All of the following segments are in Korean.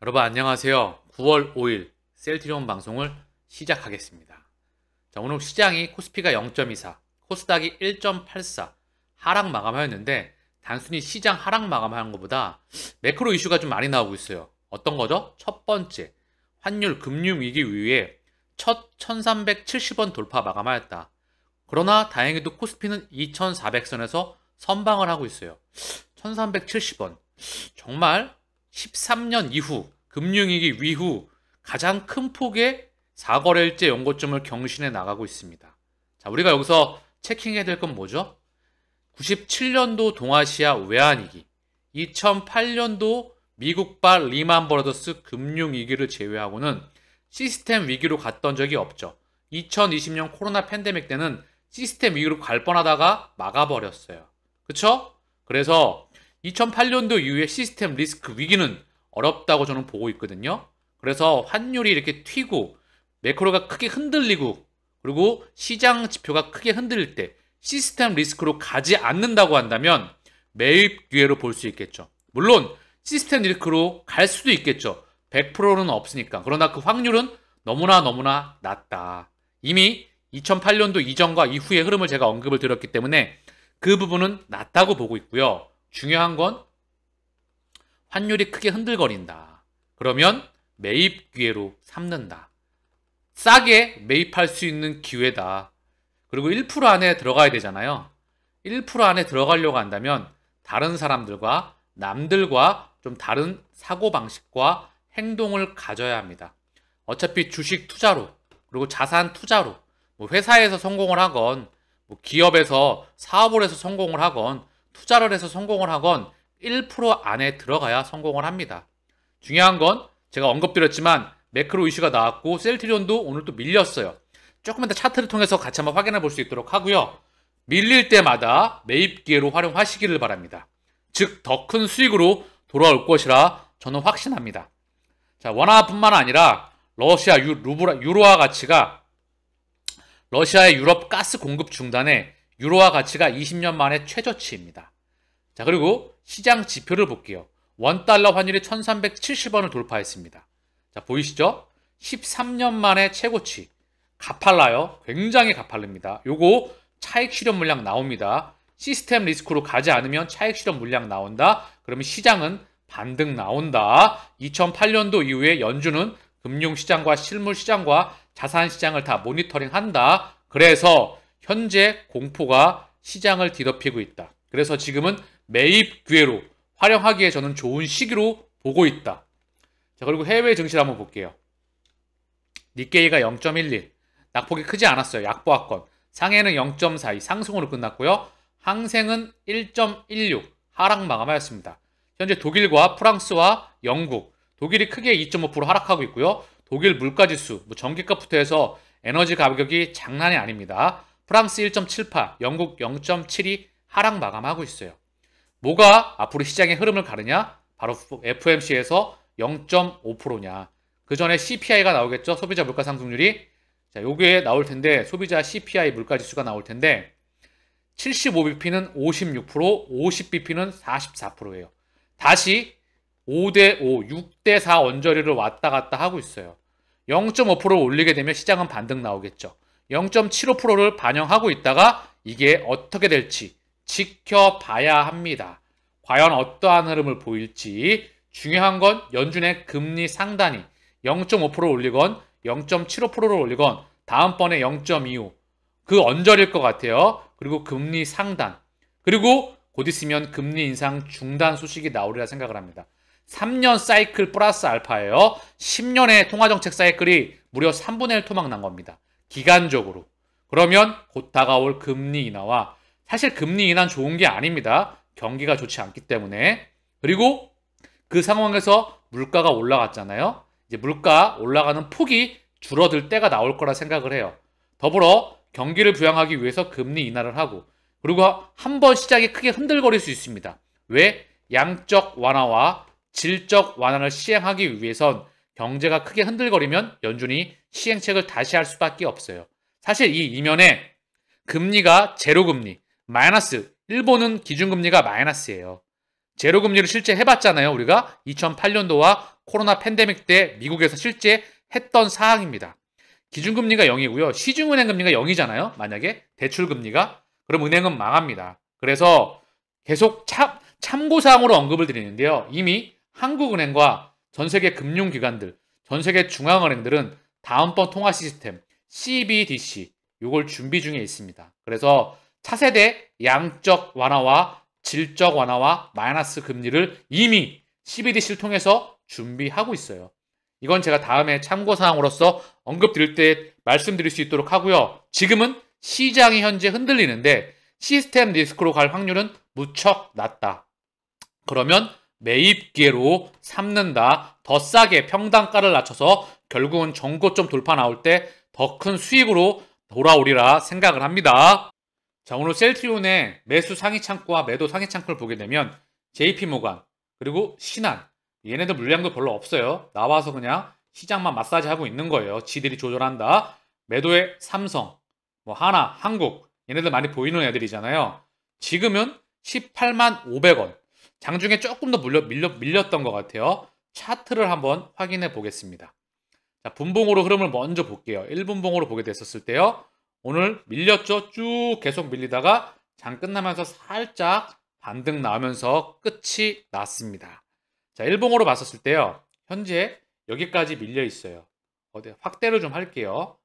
여러분 안녕하세요. 9월 5일 셀트리온 방송을 시작하겠습니다. 자, 오늘 시장이 코스피가 0.24, 코스닥이 1.84 하락 마감하였는데 단순히 시장 하락 마감하는 것보다 매크로 이슈가 좀 많이 나오고 있어요. 어떤 거죠? 첫 번째, 환율 금융위기 이후에 첫 1370원 돌파 마감하였다. 그러나 다행히도 코스피는 2400선에서 선방을 하고 있어요. 1370원. 정말 13년 이후 금융위기 이후 가장 큰 폭의 4거래일제 연고점을 경신해 나가고 있습니다. 자, 우리가 여기서 체킹해야 될 건 뭐죠? 97년도 동아시아 외환위기, 2008년도 미국발 리만 브라더스 금융위기를 제외하고는 시스템 위기로 갔던 적이 없죠. 2020년 코로나 팬데믹 때는 시스템 위기로 갈 뻔하다가 막아버렸어요. 그쵸? 그래서 2008년도 이후에 시스템 리스크 위기는 어렵다고 저는 보고 있거든요. 그래서 환율이 이렇게 튀고 매크로가 크게 흔들리고 그리고 시장 지표가 크게 흔들릴 때 시스템 리스크로 가지 않는다고 한다면 매입 기회로 볼 수 있겠죠. 물론 시스템 리스크로 갈 수도 있겠죠. 100%는 없으니까. 그러나 그 확률은 너무나 낮다. 이미 2008년도 이전과 이후의 흐름을 제가 언급을 드렸기 때문에 그 부분은 낮다고 보고 있고요. 중요한 건 환율이 크게 흔들거린다. 그러면 매입 기회로 삼는다. 싸게 매입할 수 있는 기회다. 그리고 1% 안에 들어가야 되잖아요. 1% 안에 들어가려고 한다면 다른 사람들과 남들과 좀 다른 사고방식과 행동을 가져야 합니다. 어차피 주식 투자로 그리고 자산 투자로 뭐 회사에서 성공을 하건 뭐 기업에서 사업을 해서 성공을 하건 투자를 해서 성공을 하건 1% 안에 들어가야 성공을 합니다. 중요한 건 제가 언급드렸지만 매크로 이슈가 나왔고 셀트리온도 오늘 또 밀렸어요. 조금만 더 차트를 통해서 같이 한번 확인해 볼 수 있도록 하고요. 밀릴 때마다 매입 기회로 활용하시기를 바랍니다. 즉 더 큰 수익으로 돌아올 것이라 저는 확신합니다. 자, 원화뿐만 아니라 러시아 유로화 가치가 러시아의 유럽 가스 공급 중단에 유로화 가치가 20년 만에 최저치입니다. 자, 그리고 시장 지표를 볼게요. 원달러 환율이 1370원을 돌파했습니다. 자, 보이시죠? 13년 만에 최고치. 가팔라요. 굉장히 가팔릅니다. 요거 차익 실현 물량 나옵니다. 시스템 리스크로 가지 않으면 차익 실현 물량 나온다. 그러면 시장은 반등 나온다. 2008년도 이후에 연준은 금융시장과 실물시장과 자산시장을 다 모니터링한다. 그래서 현재 공포가 시장을 뒤덮이고 있다. 그래서 지금은 매입 기회로 활용하기에 저는 좋은 시기로 보고 있다. 자, 그리고 해외 증시를 한번 볼게요. 니케이가 0.11, 낙폭이 크지 않았어요. 약보합권. 상해는 0.42, 상승으로 끝났고요. 항생은 1.16, 하락 마감하였습니다. 현재 독일과 프랑스와 영국, 독일이 크게 2.5% 하락하고 있고요. 독일 물가지수, 뭐 전기값부터 해서 에너지 가격이 장난이 아닙니다. 프랑스 1.78, 영국 0.72 하락 마감하고 있어요. 뭐가 앞으로 시장의 흐름을 가르냐? 바로 FOMC에서 0.5%냐. 그 전에 CPI가 나오겠죠? 소비자 물가 상승률이. 자, 요게 나올 텐데 소비자 CPI 물가지수가 나올 텐데 75bp는 56%, 50bp는 44%예요. 다시 5대5, 6대4 언저리를 왔다 갔다 하고 있어요. 0.5%를 올리게 되면 시장은 반등 나오겠죠. 0.75%를 반영하고 있다가 이게 어떻게 될지 지켜봐야 합니다. 과연 어떠한 흐름을 보일지. 중요한 건 연준의 금리 상단이 0.5% 올리건 0.75%를 올리건 다음번에 0.25 그 언저리일 것 같아요. 그리고 금리 상단 그리고 곧 있으면 금리 인상 중단 소식이 나오리라 생각을 합니다. 3년 사이클 플러스 알파예요. 10년의 통화정책 사이클이 무려 3분의 1 토막 난 겁니다. 기간적으로. 그러면 곧 다가올 금리 인하와 사실 금리 인하는 좋은 게 아닙니다. 경기가 좋지 않기 때문에. 그리고 그 상황에서 물가가 올라갔잖아요. 이제 물가 올라가는 폭이 줄어들 때가 나올 거라 생각을 해요. 더불어 경기를 부양하기 위해서 금리 인하를 하고 그리고 한번 시장이 크게 흔들거릴 수 있습니다. 왜? 양적 완화와 질적 완화를 시행하기 위해선 경제가 크게 흔들거리면 연준이 시행책을 다시 할 수밖에 없어요. 사실 이 이면에 금리가 제로금리, 마이너스, 일본은 기준금리가 마이너스예요. 제로 금리를 실제 해봤잖아요. 우리가 2008년도와 코로나 팬데믹 때 미국에서 실제 했던 사항입니다. 기준금리가 0이고요. 시중은행 금리가 0이잖아요. 만약에 대출금리가. 그럼 은행은 망합니다. 그래서 계속 참고사항으로 언급을 드리는데요. 이미 한국은행과 전세계 금융기관들, 전세계 중앙은행들은 다음번 통화 시스템 CBDC 이걸 준비 중에 있습니다. 그래서 차세대 양적 완화와 질적 완화와 마이너스 금리를 이미 CBDC를 통해서 준비하고 있어요. 이건 제가 다음에 참고사항으로서 언급드릴 때 말씀드릴 수 있도록 하고요. 지금은 시장이 현재 흔들리는데 시스템 리스크로 갈 확률은 무척 낮다. 그러면 매입 기회로 삼는다. 더 싸게 평단가를 낮춰서 결국은 전고점 돌파 나올 때 더 큰 수익으로 돌아오리라 생각을 합니다. 자, 오늘 셀트리온의 매수 상위 창구와 매도 상위 창구를 보게 되면 JP모간 그리고 신한 얘네들 물량도 별로 없어요. 나와서 그냥 시장만 마사지 하고 있는 거예요. 지들이 조절한다. 매도의 삼성, 뭐 하나, 한국 얘네들 많이 보이는 애들이잖아요. 지금은 18만 500원. 장중에 조금 더 밀렸던 것 같아요. 차트를 한번 확인해 보겠습니다. 자, 분봉으로 흐름을 먼저 볼게요. 1분봉으로 보게 됐었을 때요. 오늘 밀렸죠? 쭉 계속 밀리다가 장 끝나면서 살짝 반등 나오면서 끝이 났습니다. 자, 1봉으로 봤었을 때요. 현재 여기까지 밀려 있어요. 어디 확대를 좀 할게요.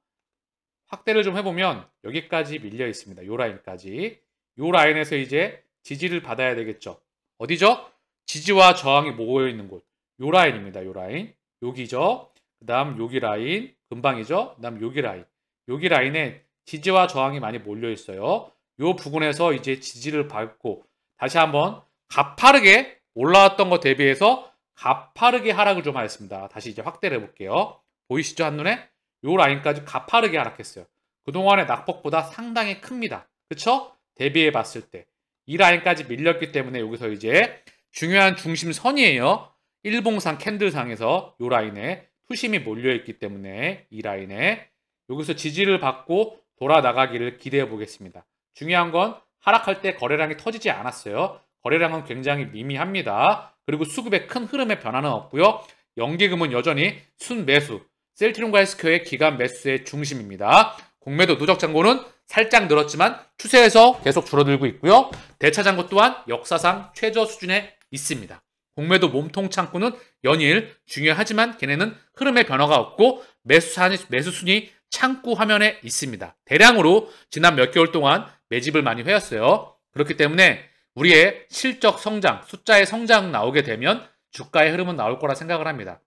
확대를 좀 해보면 여기까지 밀려 있습니다. 요 라인까지. 요 라인에서 이제 지지를 받아야 되겠죠. 어디죠? 지지와 저항이 모여 있는 곳. 요 라인입니다. 요 라인. 여기죠. 그 다음 여기 라인. 금방이죠. 그 다음 여기 라인. 여기 라인에 지지와 저항이 많이 몰려 있어요. 요 부분에서 이제 지지를 밟고 다시 한번 가파르게 올라왔던 것 대비해서 가파르게 하락을 좀 하였습니다. 다시 이제 확대를 해볼게요. 보이시죠? 한눈에? 요 라인까지 가파르게 하락했어요. 그동안의 낙폭보다 상당히 큽니다. 그쵸? 대비해 봤을 때. 이 라인까지 밀렸기 때문에 여기서 이제 중요한 중심선이에요. 일봉상 캔들상에서 요 라인에 투심이 몰려있기 때문에 이 라인에 여기서 지지를 받고 돌아 나가기를 기대해 보겠습니다. 중요한 건 하락할 때 거래량이 터지지 않았어요. 거래량은 굉장히 미미합니다. 그리고 수급의 큰 흐름의 변화는 없고요. 연기금은 여전히 순매수, 셀트리온과 헬스케어의 기간 매수의 중심입니다. 공매도 누적 잔고는 살짝 늘었지만 추세에서 계속 줄어들고 있고요. 대차 잔고 또한 역사상 최저 수준에 있습니다. 공매도 몸통 창구는 연일 중요하지만 걔네는 흐름의 변화가 없고 매수 순위 창구 화면에 있습니다. 대량으로 지난 몇 개월 동안 매집을 많이 해왔어요. 그렇기 때문에 우리의 실적 성장, 숫자의 성장 나오게 되면 주가의 흐름은 나올 거라 생각을 합니다.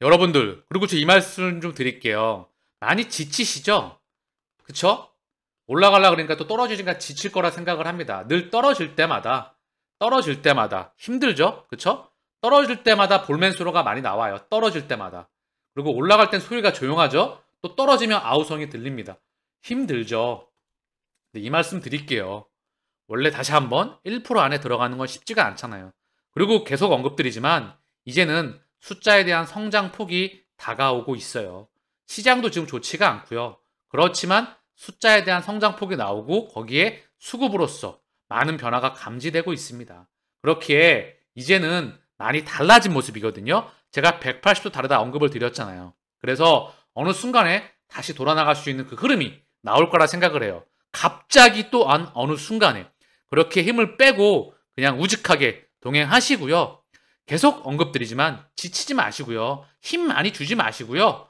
여러분들, 그리고 저 이 말씀 좀 드릴게요. 많이 지치시죠? 그쵸? 올라가려고 그러니까 또 떨어지니까 지칠 거라 생각을 합니다. 늘 떨어질 때마다 힘들죠? 그쵸? 떨어질 때마다 볼멘소로가 많이 나와요. 떨어질 때마다. 그리고 올라갈 땐 소리가 조용하죠? 또 떨어지면 아우성이 들립니다. 힘들죠? 근데 이 말씀 드릴게요. 원래 다시 한번 1% 안에 들어가는 건 쉽지가 않잖아요. 그리고 계속 언급드리지만 이제는 숫자에 대한 성장 폭이 다가오고 있어요. 시장도 지금 좋지가 않고요. 그렇지만 숫자에 대한 성장폭이 나오고 거기에 수급으로서 많은 변화가 감지되고 있습니다. 그렇기에 이제는 많이 달라진 모습이거든요. 제가 180도 다르다 언급을 드렸잖아요. 그래서 어느 순간에 다시 돌아나갈 수 있는 그 흐름이 나올 거라 생각을 해요. 갑자기 또 어느 순간에 그렇게 힘을 빼고 그냥 우직하게 동행하시고요. 계속 언급드리지만 지치지 마시고요. 힘 많이 주지 마시고요.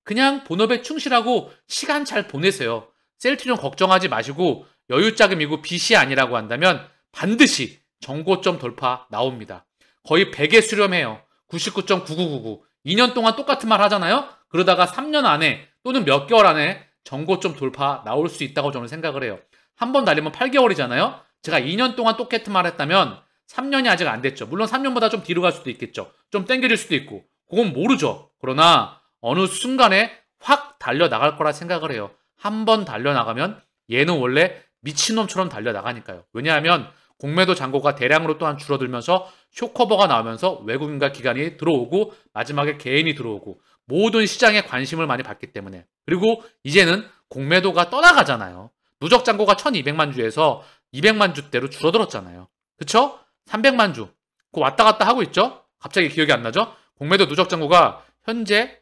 그냥 본업에 충실하고 시간 잘 보내세요. 셀트리온 걱정하지 마시고 여유자금이고 빚이 아니라고 한다면 반드시 정고점 돌파 나옵니다. 거의 100에 수렴해요. 99.9999. 2년 동안 똑같은 말 하잖아요. 그러다가 3년 안에 또는 몇 개월 안에 정고점 돌파 나올 수 있다고 저는 생각을 해요. 한 번 달리면 8개월이잖아요. 제가 2년 동안 똑같은 말 했다면 3년이 아직 안 됐죠. 물론 3년보다 좀 뒤로 갈 수도 있겠죠. 좀 땡겨질 수도 있고. 그건 모르죠. 그러나 어느 순간에 확 달려나갈 거라 생각을 해요. 한 번 달려나가면 얘는 원래 미친놈처럼 달려나가니까요. 왜냐하면 공매도 잔고가 대량으로 또한 줄어들면서 쇼커버가 나오면서 외국인과 기관이 들어오고 마지막에 개인이 들어오고 모든 시장에 관심을 많이 받기 때문에. 그리고 이제는 공매도가 떠나가잖아요. 누적 잔고가 1200만 주에서 200만 주대로 줄어들었잖아요. 그쵸? 300만 주. 그 왔다 갔다 하고 있죠? 갑자기 기억이 안 나죠? 공매도 누적 잔고가 현재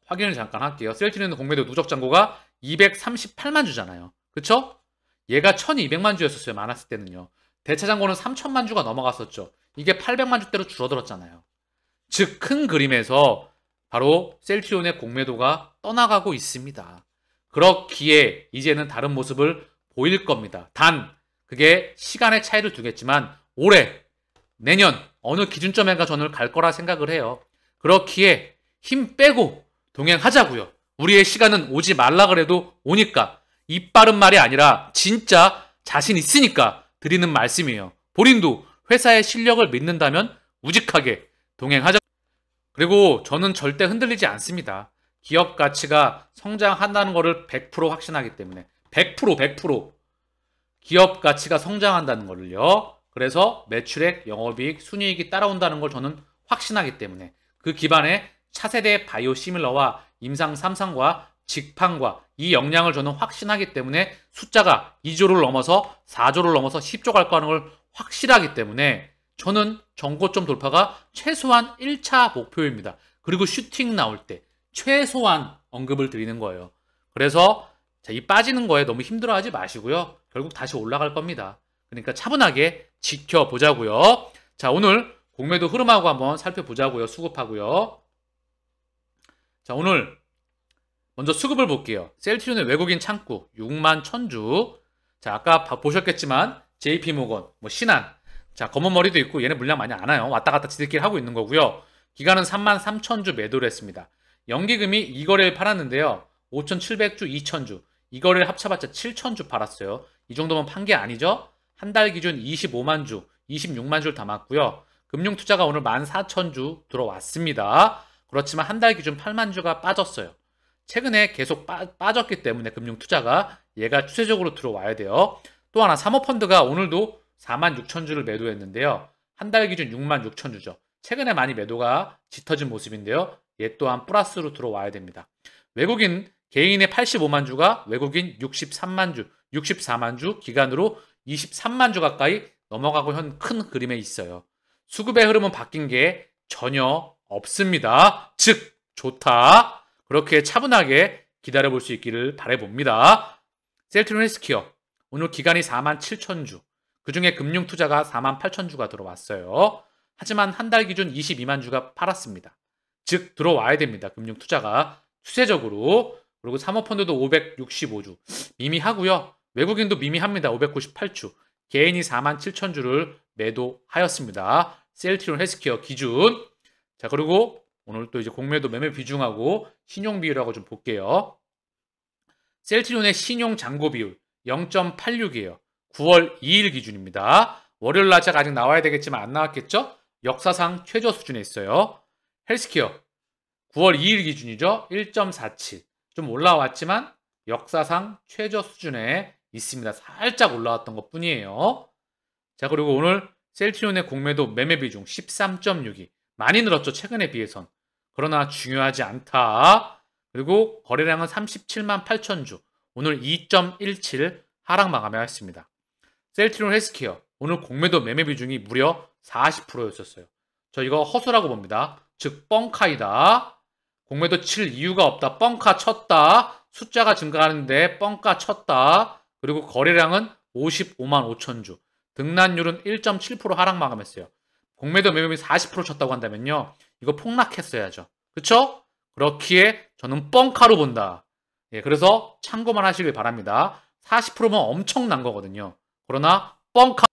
확인을 잠깐 할게요. 셀트리온 공매도 누적 잔고가 238만 주잖아요. 그쵸? 얘가 1200만 주였었어요. 많았을 때는요. 대차 잔고는 3000만 주가 넘어갔었죠. 이게 800만 주대로 줄어들었잖아요. 즉 큰 그림에서 바로 셀트리온의 공매도가 떠나가고 있습니다. 그렇기에 이제는 다른 모습을 보일 겁니다. 단 그게 시간의 차이를 두겠지만 올해, 내년 어느 기준점에가 저는 갈 거라 생각을 해요. 그렇기에 힘 빼고 동행하자고요. 우리의 시간은 오지 말라 그래도 오니까. 입 바른 말이 아니라 진짜 자신 있으니까 드리는 말씀이에요. 본인도 회사의 실력을 믿는다면 우직하게 동행하자. 그리고 저는 절대 흔들리지 않습니다. 기업 가치가 성장한다는 것을 100% 확신하기 때문에 100% 기업 가치가 성장한다는 것을요. 그래서 매출액, 영업이익, 순이익이 따라온다는 걸 저는 확신하기 때문에 그 기반에 차세대 바이오시밀러와 임상 3상과 직판과 이 역량을 저는 확신하기 때문에 숫자가 2조를 넘어서 4조를 넘어서 10조 갈 거라는 걸 확실하기 때문에 저는 전고점 돌파가 최소한 1차 목표입니다. 그리고 슈팅 나올 때 최소한 언급을 드리는 거예요. 그래서 이 빠지는 거에 너무 힘들어하지 마시고요. 결국 다시 올라갈 겁니다. 그러니까 차분하게 지켜보자고요. 자, 오늘 공매도 흐름하고 한번 살펴보자고요. 수급하고요. 자, 오늘 먼저 수급을 볼게요. 셀트리온의 외국인 창구 6만 1000주. 자, 아까 보셨겠지만 JP모건, 신한. 자, 검은 머리도 있고 얘는 물량 많이 안 와요. 왔다 갔다 지들끼리 하고 있는 거고요. 기간은 3만 3000주 매도를 했습니다. 연기금이 이 거래를 팔았는데요. 5700주, 2000주. 이 거래를 합쳐봤자 7000주 팔았어요. 이 정도면 판 게 아니죠? 한 달 기준 25만 주, 26만 주를 담았고요. 금융투자가 오늘 14,000주 들어왔습니다. 그렇지만 한 달 기준 8만 주가 빠졌어요. 최근에 계속 빠졌기 때문에 금융투자가 얘가 추세적으로 들어와야 돼요. 또 하나 사모펀드가 오늘도 46,000주를 매도했는데요. 한 달 기준 66,000주죠. 최근에 많이 매도가 짙어진 모습인데요. 얘 또한 플러스로 들어와야 됩니다. 외국인 개인의 85만 주가 외국인 63만 주, 64만 주 기간으로 23만 주 가까이 넘어가고 현 큰 그림에 있어요. 수급의 흐름은 바뀐 게 전혀 없습니다. 즉 좋다. 그렇게 차분하게 기다려볼 수 있기를 바라봅니다. 셀트리온 헬스케어 오늘 기간이 4만 7천 주. 그중에 금융투자가 4만 8천 주가 들어왔어요. 하지만 한 달 기준 22만 주가 팔았습니다. 즉 들어와야 됩니다. 금융투자가 추세적으로. 그리고 사모펀드도 565주 미미하고요. 외국인도 미미합니다. 598주. 개인이 4만 7천 주를 매도하였습니다. 셀트리온 헬스케어 기준. 자, 그리고 오늘 또 이제 공매도 매매 비중하고 신용 비율하고 좀 볼게요. 셀트리온의 신용 잔고 비율 0.86이에요. 9월 2일 기준입니다. 월요일 날짜가 아직 나와야 되겠지만 안 나왔겠죠? 역사상 최저 수준에 있어요. 헬스케어 9월 2일 기준이죠. 1.47. 좀 올라왔지만 역사상 최저 수준에 있습니다. 살짝 올라왔던 것 뿐이에요. 자, 그리고 오늘 셀트리온의 공매도 매매 비중 13.62. 많이 늘었죠. 최근에 비해선. 그러나 중요하지 않다. 그리고 거래량은 37만 8천 주. 오늘 2.17 하락 마감하였습니다. 셀트리온 헬스케어 오늘 공매도 매매 비중이 무려 40%였었어요. 저 이거 허수라고 봅니다. 즉 뻥카이다. 공매도 칠 이유가 없다. 뻥카 쳤다. 숫자가 증가하는데 뻥카 쳤다. 그리고 거래량은 55만 5천 주. 등락률은 1.7% 하락 마감했어요. 공매도 매매비 40% 쳤다고 한다면요. 이거 폭락했어야죠. 그쵸? 그렇기에 저는 뻥카로 본다. 예, 그래서 참고만 하시길 바랍니다. 40%면 엄청난 거거든요. 그러나 뻥카.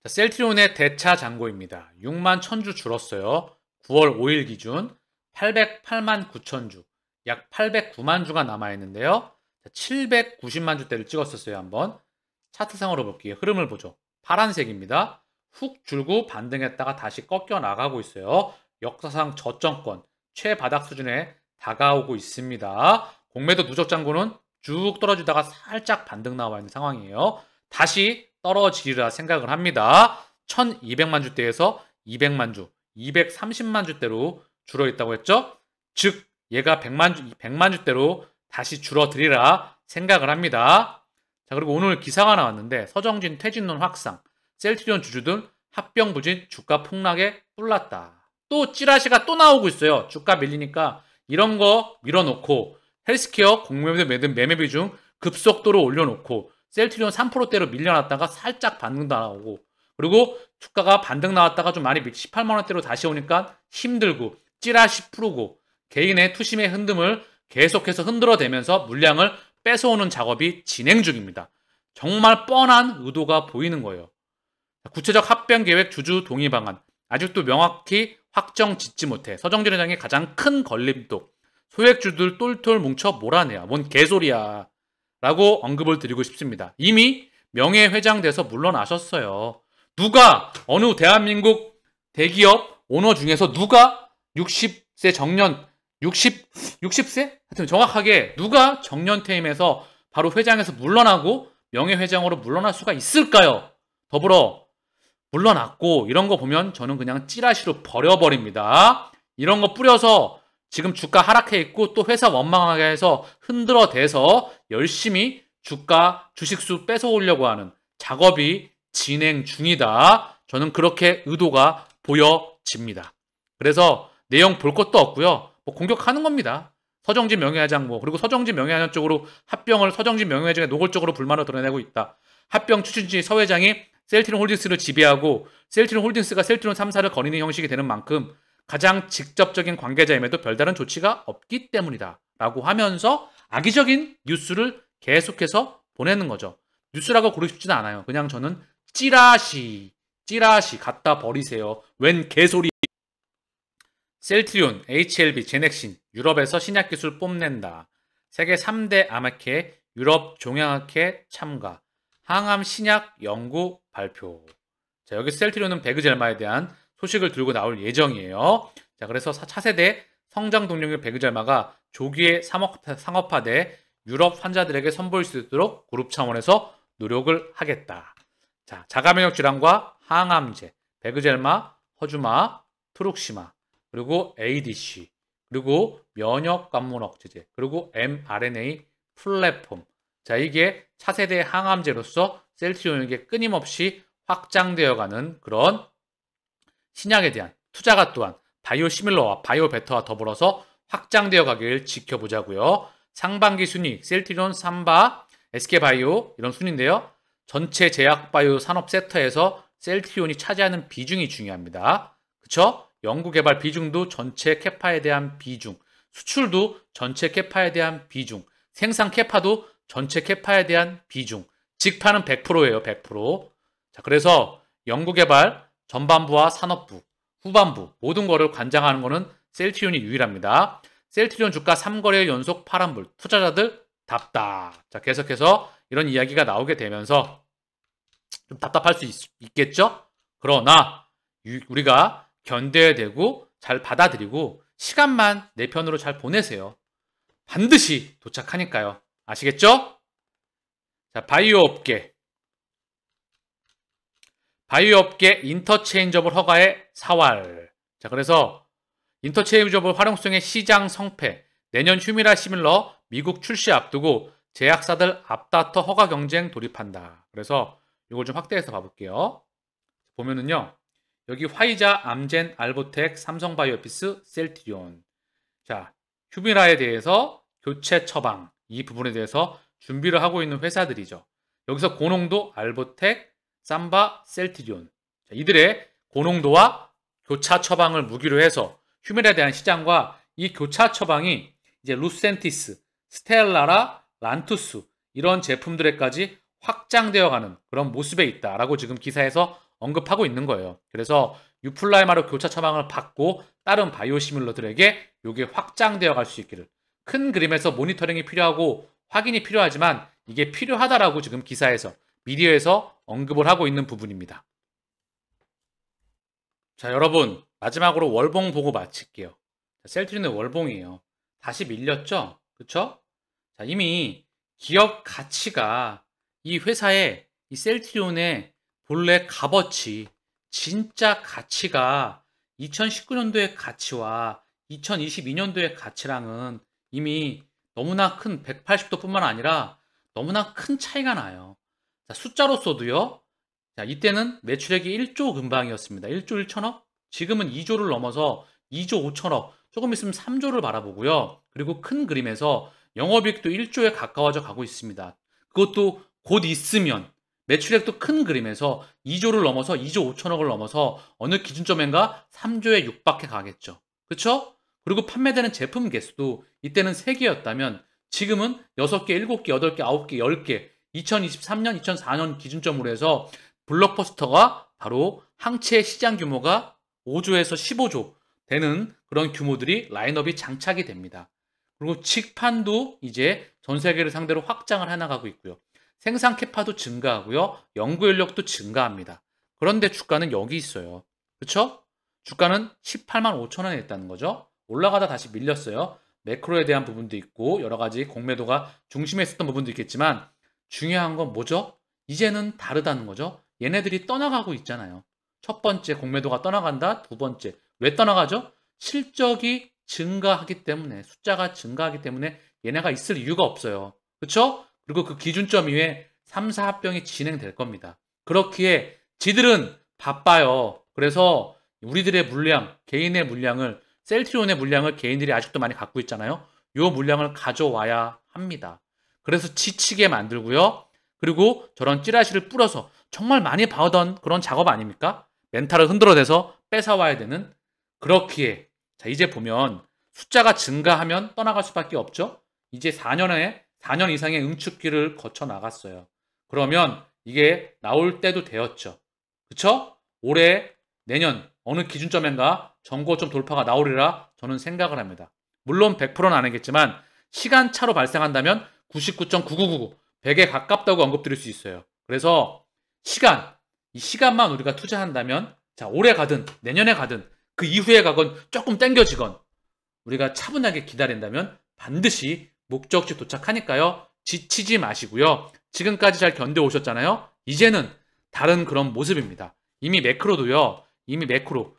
자, 셀트리온의 대차 잔고입니다. 6만 1000주 줄었어요. 9월 5일 기준 808만 9천 주. 약 809만 주가 남아있는데요. 790만 주대를 찍었었어요. 한번 차트상으로 볼게요. 흐름을 보죠. 파란색입니다. 훅 줄고 반등했다가 다시 꺾여 나가고 있어요. 역사상 저점권 최바닥 수준에 다가오고 있습니다. 공매도 누적 잔고는 쭉 떨어지다가 살짝 반등 나와 있는 상황이에요. 다시 떨어지리라 생각을 합니다. 1200만 주대에서 200만 주, 230만 주대로 줄어있다고 했죠? 즉 얘가 100만 주대로 다시 줄어들이라 생각을 합니다. 자, 그리고 오늘 기사가 나왔는데 서정진 퇴진론 확산, 셀트리온 주주들 합병 부진 주가 폭락에 뿔났다. 또 찌라시가 또 나오고 있어요. 주가 밀리니까 이런 거 밀어놓고 헬스케어 공매도 매매 비중 급속도로 올려놓고 셀트리온 3%대로 밀려났다가 살짝 반등 나오고 그리고 주가가 반등 나왔다가 좀 많이 18만 원대로 다시 오니까 힘들고 찌라시 풀고 개인의 투심의 흔듦을 계속해서 흔들어대면서 물량을 뺏어오는 작업이 진행 중입니다. 정말 뻔한 의도가 보이는 거예요. 구체적 합병 계획 주주 동의 방안 아직도 명확히 확정 짓지 못해 서정진 회장의 가장 큰 걸림돌 소액주들 똘똘 뭉쳐 몰아내야 뭔 개소리야 라고 언급을 드리고 싶습니다. 이미 명예회장 돼서 물러나셨어요. 누가 어느 대한민국 대기업 오너 중에서 누가 60세 정년 60세? 하여튼 정확하게 누가 정년퇴임해서 바로 회장에서 물러나고 명예회장으로 물러날 수가 있을까요? 더불어 물러났고 이런 거 보면 저는 그냥 찌라시로 버려버립니다. 이런 거 뿌려서 지금 주가 하락해 있고 또 회사 원망하게 해서 흔들어대서 열심히 주가 주식수 뺏어오려고 하는 작업이 진행 중이다. 저는 그렇게 의도가 보여집니다. 그래서 내용 볼 것도 없고요. 뭐 공격하는 겁니다. 서정진 명예회장 그리고 서정진 명예회장 쪽으로 합병을 서정진 명예회장에 노골적으로 불만을 드러내고 있다. 합병 추진지 서 회장이 셀트리온 홀딩스를 지배하고 셀트리온 홀딩스가 셀트리온 3사를 거니는 형식이 되는 만큼 가장 직접적인 관계자임에도 별다른 조치가 없기 때문이다. 라고 하면서 악의적인 뉴스를 계속해서 보내는 거죠. 뉴스라고 고르고 싶지는 않아요. 그냥 저는 찌라시 갖다 버리세요. 웬 개소리. 셀트리온, HLB, 제넥신, 유럽에서 신약기술 뽐낸다. 세계 3대 암학회, 유럽 종양학회 참가. 항암 신약 연구 발표. 자, 여기 셀트리온은 베그젤마에 대한 소식을 들고 나올 예정이에요. 자, 그래서 차세대 성장 동력의 베그젤마가 조기에 상업화돼 유럽 환자들에게 선보일 수 있도록 그룹 차원에서 노력을 하겠다. 자, 자가면역 질환과 항암제, 베그젤마, 허주마, 트룩시마, 그리고 ADC, 그리고 면역 관문 억제제, 그리고 mRNA 플랫폼. 자, 이게 차세대 항암제로서 셀트리온에게 끊임없이 확장되어가는 그런 신약에 대한 투자가 또한 바이오시밀러와 바이오베터와 더불어서 확장되어 가길 지켜보자고요. 상반기 순위 셀트리온, 삼바, SK바이오 이런 순위인데요. 전체 제약바이오 산업 섹터에서 셀트리온이 차지하는 비중이 중요합니다. 그쵸? 연구개발 비중도 전체 캐파에 대한 비중, 수출도 전체 캐파에 대한 비중, 생산 캐파도 전체 캐파에 대한 비중, 직파는 100%예요. 100%. 자, 그래서 연구개발 전반부와 산업부, 후반부 모든 거를 관장하는 거는 셀트리온이 유일합니다. 셀트리온 주가 3거래일 연속 파란불, 투자자들 답답. 자, 계속해서 이런 이야기가 나오게 되면서 좀 답답할 수 있겠죠? 그러나 우리가 견뎌야 되고 잘 받아들이고 시간만 내 편으로 잘 보내세요. 반드시 도착하니까요. 아시겠죠? 자, 바이오 업계 인터체인저블 허가의 사활. 자, 그래서 인터체인저블 활용성의 시장 성패, 내년 휴미라 시밀러 미국 출시 앞두고 제약사들 앞다퉈 허가 경쟁 돌입한다. 그래서 이걸 좀 확대해서 봐볼게요. 보면은요, 여기 화이자, 암젠, 알보텍, 삼성바이오피스, 셀트리온. 자, 휴미라에 대해서 교체 처방 이 부분에 대해서 준비를 하고 있는 회사들이죠. 여기서 고농도, 알보텍, 삼바, 셀트리온. 자, 이들의 고농도와 교차 처방을 무기로 해서 휴미라에 대한 시장과 이 교차 처방이 이제 루센티스, 스텔라라, 란투스 이런 제품들에까지 확장되어가는 그런 모습에 있다라고 지금 기사에서 언급하고 있는 거예요. 그래서 유플라이마로 교차 처방을 받고 다른 바이오시밀러들에게 이게 확장되어 갈 수 있기를. 큰 그림에서 모니터링이 필요하고 확인이 필요하지만 이게 필요하다라고 지금 기사에서 미디어에서 언급을 하고 있는 부분입니다. 자, 여러분 마지막으로 월봉 보고 마칠게요. 자, 셀트리온의 월봉이에요. 다시 밀렸죠? 그쵸? 자, 이미 기업 가치가 이 회사의 이 셀트리온의 본래 값어치 진짜 가치가 2019년도의 가치와 2022년도의 가치랑은 이미 너무나 큰 180도 뿐만 아니라 너무나 큰 차이가 나요. 자, 숫자로서도요. 자, 이때는 매출액이 1조 근방이었습니다. 1조 1천억? 지금은 2조를 넘어서 2조 5천억, 조금 있으면 3조를 바라보고요. 그리고 큰 그림에서 영업이익도 1조에 가까워져 가고 있습니다. 그것도 곧 있으면 매출액도 큰 그림에서 2조를 넘어서 2조 5천억을 넘어서 어느 기준점인가 3조에 육박해 가겠죠. 그렇죠? 그리고 판매되는 제품 개수도 이때는 3개였다면 지금은 6개, 7개, 8개, 9개, 10개 2023년, 2004년 기준점으로 해서 블록버스터가 바로 항체 시장 규모가 5조에서 15조 되는 그런 규모들이 라인업이 장착이 됩니다. 그리고 직판도 이제 전 세계를 상대로 확장을 해나가고 있고요. 생산 캐파도 증가하고요. 연구 인력도 증가합니다. 그런데 주가는 여기 있어요. 그렇죠? 주가는 18만 5천 원에 있다는 거죠. 올라가다 다시 밀렸어요. 매크로에 대한 부분도 있고 여러 가지 공매도가 중심에 있었던 부분도 있겠지만 중요한 건 뭐죠? 이제는 다르다는 거죠. 얘네들이 떠나가고 있잖아요. 첫 번째 공매도가 떠나간다. 두 번째 왜 떠나가죠? 실적이 증가하기 때문에 숫자가 증가하기 때문에 얘네가 있을 이유가 없어요. 그렇죠? 그리고 그 기준점 이후에 3, 4 합병이 진행될 겁니다. 그렇기에 지들은 바빠요. 그래서 우리들의 물량, 개인의 물량을 셀트리온의 물량을 개인들이 아직도 많이 갖고 있잖아요. 요 물량을 가져와야 합니다. 그래서 지치게 만들고요. 그리고 저런 찌라시를 뿌려서 정말 많이 봐오던 그런 작업 아닙니까? 멘탈을 흔들어대서 뺏어와야 되는 그렇기에 자 이제 보면 숫자가 증가하면 떠나갈 수밖에 없죠. 이제 4년 이상의 응축기를 거쳐 나갔어요. 그러면 이게 나올 때도 되었죠. 그쵸? 올해 내년 어느 기준점인가 전고점 돌파가 나오리라 저는 생각을 합니다. 물론 100%는 아니겠지만 시간차로 발생한다면 99.9999 100에 가깝다고 언급드릴 수 있어요. 그래서 이 시간만 우리가 투자한다면 자 올해 가든 내년에 가든 그 이후에 가건 조금 땡겨지건 우리가 차분하게 기다린다면 반드시 목적지 도착하니까요. 지치지 마시고요. 지금까지 잘 견뎌오셨잖아요. 이제는 다른 그런 모습입니다. 이미 매크로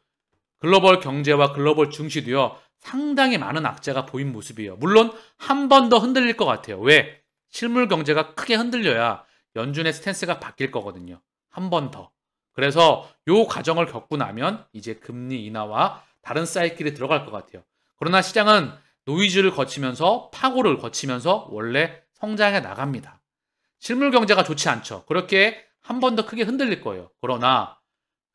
글로벌 경제와 글로벌 증시도요. 상당히 많은 악재가 보인 모습이에요. 물론 한 번 더 흔들릴 것 같아요. 왜? 실물 경제가 크게 흔들려야 연준의 스탠스가 바뀔 거거든요. 한 번 더. 그래서 요 과정을 겪고 나면 이제 금리 인하와 다른 사이클이 들어갈 것 같아요. 그러나 시장은 노이즈를 거치면서 파고를 거치면서 원래 성장해 나갑니다. 실물 경제가 좋지 않죠. 그렇게 한 번 더 크게 흔들릴 거예요. 그러나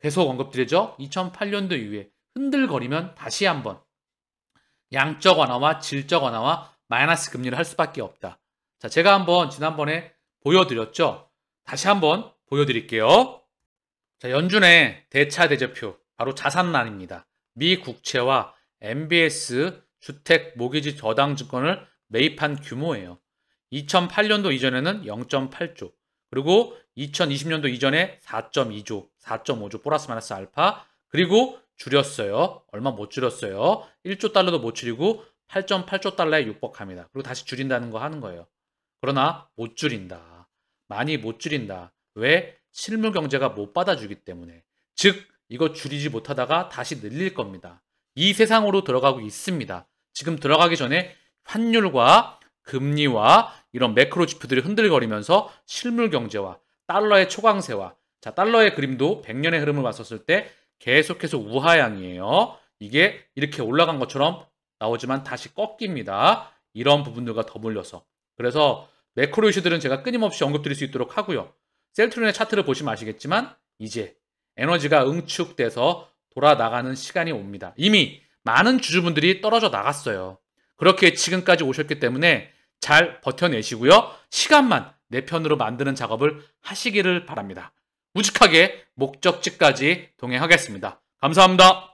계속 언급드리죠. 2008년도 이후에 흔들거리면 다시 한번 양적 완화와 질적 완화와 마이너스 금리를 할 수밖에 없다. 자, 제가 한번 지난번에 보여드렸죠. 다시 한번 보여드릴게요. 자, 연준의 대차 대조표 바로 자산란입니다. 미 국채와 MBS 주택 모기지 저당 증권을 매입한 규모예요. 2008년도 이전에는 0.8조 그리고 2020년도 이전에 4.2조, 4.5조 플러스 마이너스 알파 그리고 줄였어요. 얼마 못 줄였어요. 1조 달러도 못 줄이고 8.8조 달러에 육박합니다. 그리고 다시 줄인다는 거 하는 거예요. 그러나 못 줄인다. 많이 못 줄인다. 왜? 실물 경제가 못 받아주기 때문에. 즉 이거 줄이지 못하다가 다시 늘릴 겁니다. 이 세상으로 들어가고 있습니다. 지금 들어가기 전에 환율과 금리와 이런 매크로 지표들이 흔들거리면서 실물 경제와 달러의 초강세와 자 달러의 그림도 100년의 흐름을 봤었을 때 계속해서 우하향이에요. 이게 이렇게 올라간 것처럼 나오지만 다시 꺾입니다. 이런 부분들과 더불려서 그래서 매크로 이슈들은 제가 끊임없이 언급드릴 수 있도록 하고요. 셀트리온의 차트를 보시면 아시겠지만 이제 에너지가 응축돼서 돌아나가는 시간이 옵니다. 이미 많은 주주분들이 떨어져 나갔어요. 그렇게 지금까지 오셨기 때문에 잘 버텨내시고요. 시간만 내 편으로 만드는 작업을 하시기를 바랍니다. 우직하게 목적지까지 동행하겠습니다. 감사합니다.